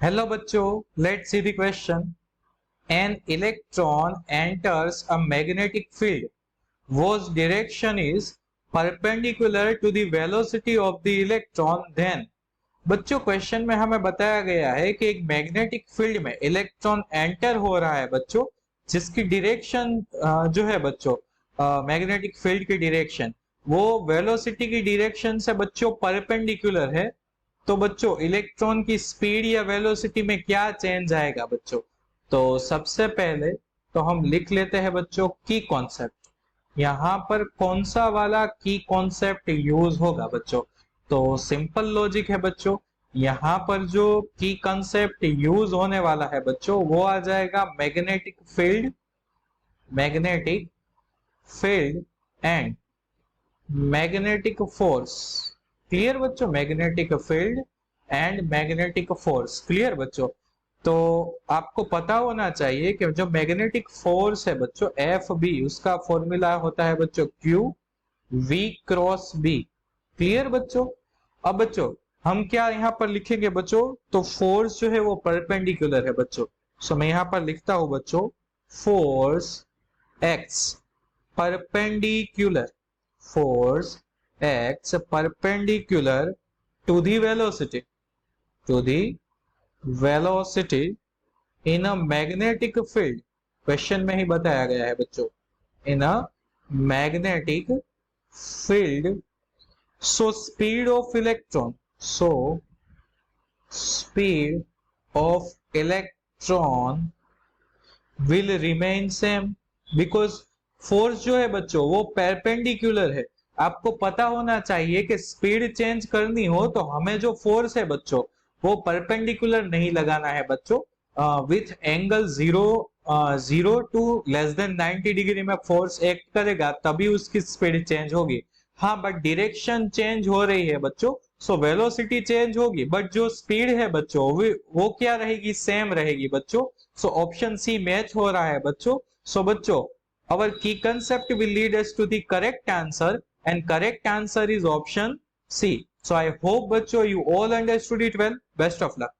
Hello बच्चों, let's see the question. An electron enters a magnetic field whose direction is perpendicular to the velocity of the electron. Then बच्चों question में हमें बताया गया है कि एक मैग्नेटिक फील्ड में इलेक्ट्रॉन एंटर हो रहा है बच्चों, जिसकी डायरेक्शन जो है बच्चों मैग्नेटिक फील्ड की डायरेक्शन वो वेलोसिटी की डायरेक्शन से बच्चों परपेंडिकुलर है। तो बच्चों इलेक्ट्रॉन की स्पीड या वेलोसिटी में क्या चेंज आएगा बच्चों? तो सबसे पहले तो हम लिख लेते हैं बच्चों की कॉन्सेप्ट। यहाँ पर कौन सा वाला की कॉन्सेप्ट यूज होगा बच्चों? तो सिंपल लॉजिक है बच्चों, यहाँ पर जो की कॉन्सेप्ट यूज होने वाला है बच्चों वो आ जाएगा magnetic field and magnetic force. Clear बच्चों? Magnetic field and magnetic force. Clear बच्चों? तो आपको पता होना चाहिए कि जो मैग्नेटिक फोर्स है बच्चों एफ बी, उसका फॉर्मूला होता है बच्चों Q V cross B. Clear बच्चों? अब बच्चों हम क्या यहाँ पर लिखेंगे बच्चों? तो फोर्स जो है वो परपेंडिकुलर है बच्चों। सो मैं यहाँ पर लिखता हूं बच्चों force x perpendicular, force acts perpendicular to the velocity in a magnetic field। Question में ही बताया गया है बच्चों, in a magnetic field। so speed of electron will remain same because force जो है बच्चों वो परपेंडिकुलर है। आपको पता होना चाहिए कि स्पीड चेंज करनी हो तो हमें जो फोर्स है बच्चों वो परपेंडिकुलर नहीं लगाना है बच्चों। With angle 0 to less than 90 degree में फोर्स एक्ट करेगा तभी उसकी स्पीड चेंज होगी। हाँ, बट डायरेक्शन चेंज हो रही है बच्चों, सो वेलोसिटी चेंज होगी, बट जो स्पीड है बच्चों वो क्या रहेगी? सेम रहेगी बच्चों। सो ऑप्शन सी मैच हो रहा है बच्चों। सो बच्चों our key concept will lead us to the correct answer, and correct answer is option C. So I hope बच्चों you all understood it well. Best of luck.